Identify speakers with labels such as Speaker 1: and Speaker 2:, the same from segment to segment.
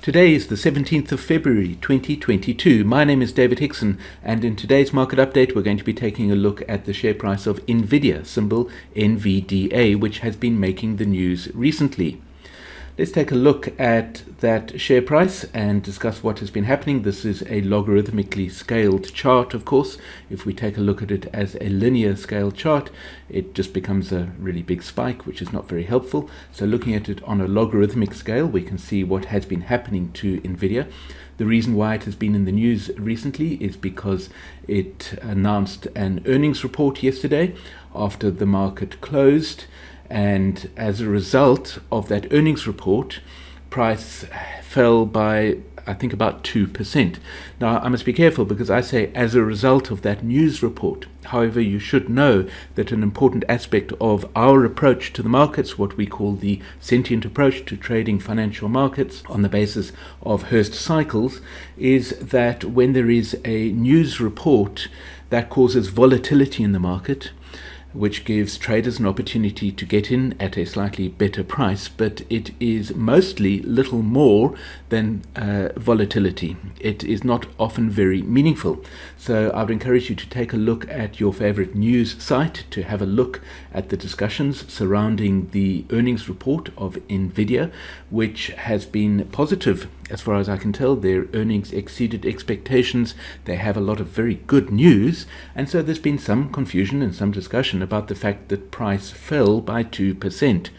Speaker 1: Today is the 17th of February 2022. My name is David Hickson, and in today's market update we're going to be taking a look at the share price of NVDA, symbol NVDA, which has been making the news recently. Let's take a look at that share price and discuss what has been happening. This is a logarithmically scaled chart, of course. If we take a look at it as a linear scale chart, it just becomes a really big spike, which is not very helpful. So looking at it on a logarithmic scale, we can see what has been happening to NVIDIA. The reason why it has been in the news recently is because it announced an earnings report yesterday after the market closed. And as a result of that earnings report, price fell by, I think, about 2%. Now, I must be careful because I say as a result of that news report. However, you should know that an important aspect of our approach to the markets, what we call the sentient approach to trading financial markets on the basis of Hurst Cycles, is that when there is a news report that causes volatility in the market, which gives traders an opportunity to get in at a slightly better price, but it is mostly little more than volatility. It is not often very meaningful. So I would encourage you to take a look at your favorite news site to have a look at the discussions surrounding the earnings report of NVIDIA, which has been positive. As far as I can tell, their earnings exceeded expectations. They have a lot of very good news, and so there's been some confusion and some discussion about the fact that price fell by 2%.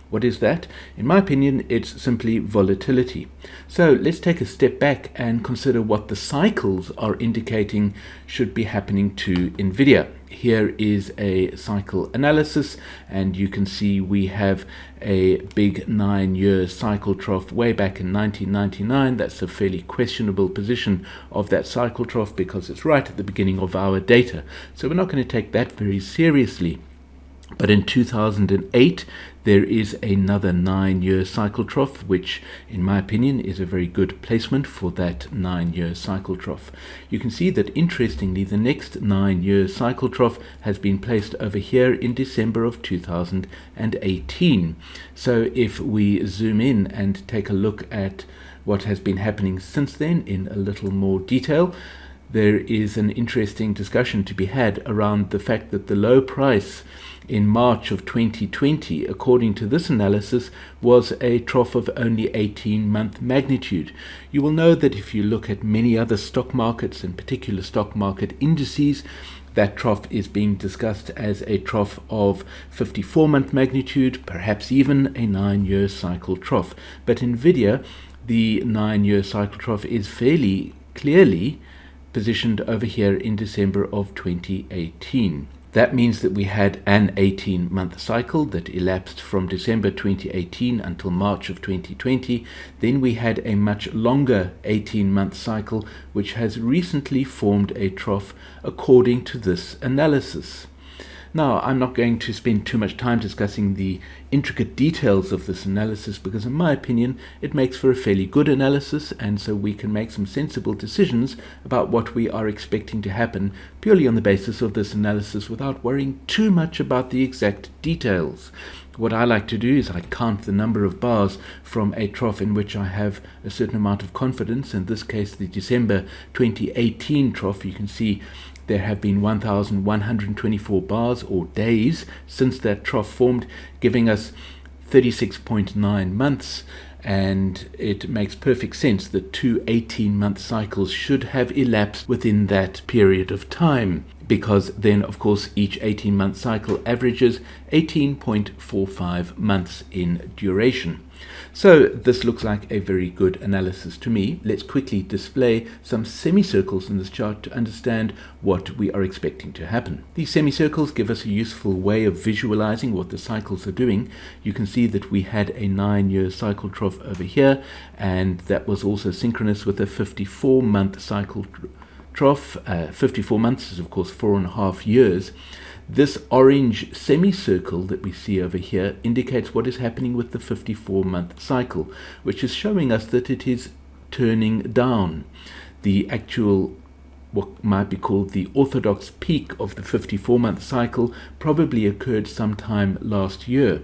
Speaker 1: What is that? In my opinion, it's simply volatility. So let's take a step back and consider what the cycles are indicating should be happening to NVIDIA. Here is a cycle analysis, and you can see we have a big 9-year cycle trough way back in 1999. That's a fairly questionable position of that cycle trough because it's right at the beginning of our data. So we're not going to take that very seriously. But in 2008, there is another 9-year cycle trough, which, in my opinion, is a very good placement for that 9-year cycle trough. You can see that, interestingly, the next 9-year cycle trough has been placed over here in December of 2018. So if we zoom in and take a look at what has been happening since then in a little more detail, there is an interesting discussion to be had around the fact that the low price in March of 2020, according to this analysis, was a trough of only 18-month magnitude. You will know that if you look at many other stock markets, in particular stock market indices, that trough is being discussed as a trough of 54-month magnitude, perhaps even a 9-year cycle trough. But NVIDIA, the 9-year cycle trough, is fairly clearly positioned over here in December of 2018. That means that we had an 18-month cycle that elapsed from December 2018 until March of 2020. Then we had a much longer 18-month cycle, which has recently formed a trough according to this analysis. Now, I'm not going to spend too much time discussing the intricate details of this analysis because, in my opinion, it makes for a fairly good analysis, and so we can make some sensible decisions about what we are expecting to happen purely on the basis of this analysis without worrying too much about the exact details. What I like to do is I count the number of bars from a trough in which I have a certain amount of confidence. In this case, the December 2018 trough. You can see there have been 1,124 bars or days since that trough formed, giving us 36.9 months. And it makes perfect sense that two 18-month cycles should have elapsed within that period of time, because then, of course, each 18-month cycle averages 18.45 months in duration. So this looks like a very good analysis to me. Let's quickly display some semicircles in this chart to understand what we are expecting to happen. These semicircles give us a useful way of visualizing what the cycles are doing. You can see that we had a 9-year cycle trough over here, and that was also synchronous with a 54-month cycle trough. 54 months is, of course, 4.5 years. This orange semicircle that we see over here indicates what is happening with the 54-month cycle, which is showing us that it is turning down. The actual, what might be called the orthodox peak of the 54-month cycle probably occurred sometime last year.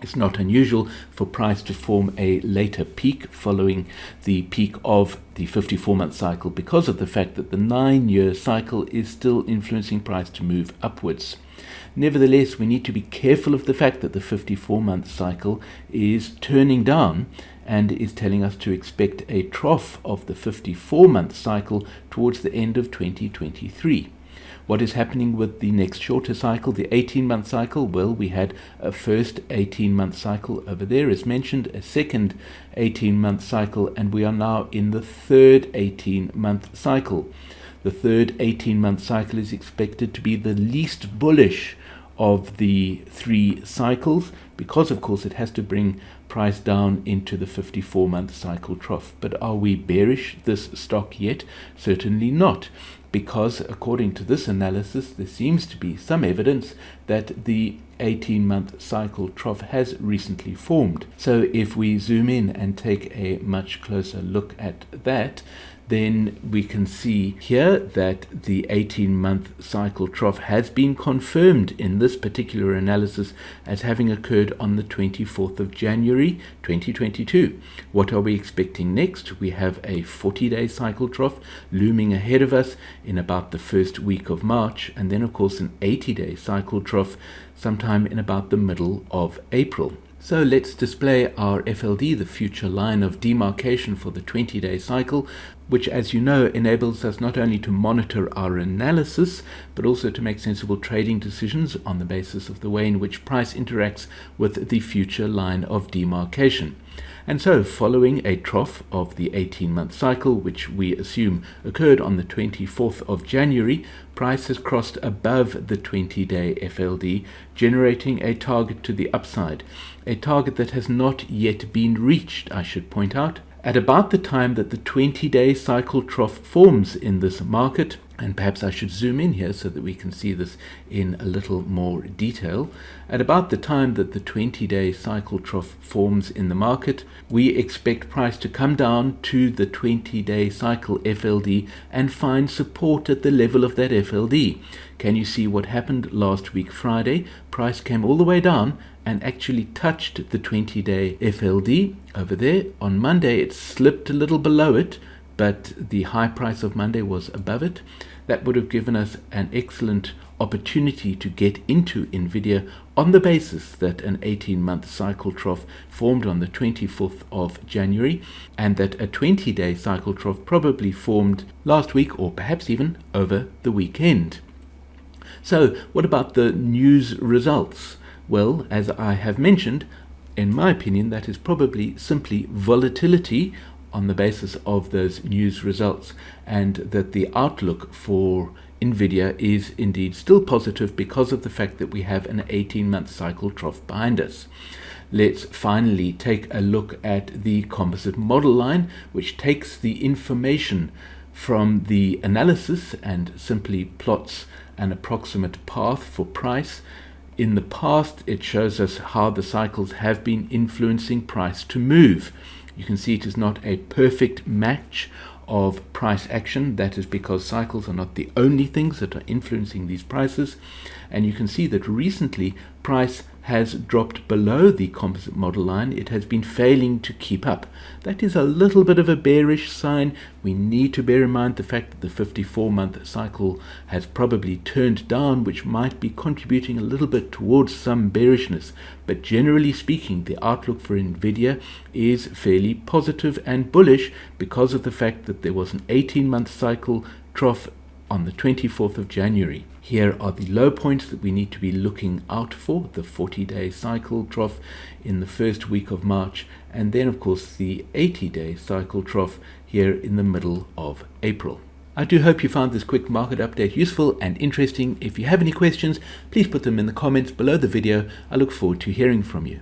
Speaker 1: It's not unusual for price to form a later peak following the peak of the 54-month cycle because of the fact that the 9-year cycle is still influencing price to move upwards. Nevertheless, we need to be careful of the fact that the 54-month cycle is turning down and is telling us to expect a trough of the 54-month cycle towards the end of 2023. What is happening with the next shorter cycle, the 18-month cycle? Well, we had a first 18-month cycle over there, as mentioned, a second 18-month cycle, and we are now in the third 18-month cycle. The third 18-month cycle is expected to be the least bullish of the three cycles because, of course, it has to bring price down into the 54-month cycle trough. But are we bearish this stock yet? Certainly not, because according to this analysis, there seems to be some evidence that the 18-month cycle trough has recently formed. So if we zoom in and take a much closer look at that, then we can see here that the 18-month cycle trough has been confirmed in this particular analysis as having occurred on the 24th of January 2022. What are we expecting next? We have a 40-day cycle trough looming ahead of us in about the first week of March, and then of course an 80-day cycle trough sometime in about the middle of April. So let's display our FLD, the future line of demarcation for the 20-day cycle, which, as you know, enables us not only to monitor our analysis, but also to make sensible trading decisions on the basis of the way in which price interacts with the future line of demarcation. And so, following a trough of the 18-month cycle, which we assume occurred on the 24th of January, price has crossed above the 20-day FLD, generating a target to the upside, a target that has not yet been reached, I should point out. At about the time that the 20-day cycle trough forms in this market, and perhaps I should zoom in here so that we can see this in a little more detail. At about the time that the 20-day cycle trough forms in the market, we expect price to come down to the 20-day cycle FLD and find support at the level of that FLD. Can you see what happened last week Friday? Price came all the way down and actually touched the 20-day FLD over there. On Monday, it slipped a little below it, but the high price of Monday was above it. That would have given us an excellent opportunity to get into NVIDIA on the basis that an 18-month cycle trough formed on the 24th of January and that a 20-day cycle trough probably formed last week or perhaps even over the weekend. So what about the news results? Well, as I have mentioned, in my opinion, that is probably simply volatility on the basis of those news results, and that the outlook for NVIDIA is indeed still positive because of the fact that we have an 18-month cycle trough behind us. Let's finally take a look at the composite model line, which takes the information from the analysis and simply plots an approximate path for price. In the past, it shows us how the cycles have been influencing price to move. You can see it is not a perfect match of price action. That is because cycles are not the only things that are influencing these prices. And you can see that recently price has dropped below the composite model line. It has been failing to keep up. That is a little bit of a bearish sign. We need to bear in mind the fact that the 54-month cycle has probably turned down, which might be contributing a little bit towards some bearishness. But generally speaking, the outlook for NVIDIA is fairly positive and bullish because of the fact that there was an 18-month cycle trough on the 24th of January. Here are the low points that we need to be looking out for: the 40-day cycle trough in the first week of March, and then of course the 80-day cycle trough here in the middle of April. I do hope you found this quick market update useful and interesting. If you have any questions, please put them in the comments below the video. I look forward to hearing from you.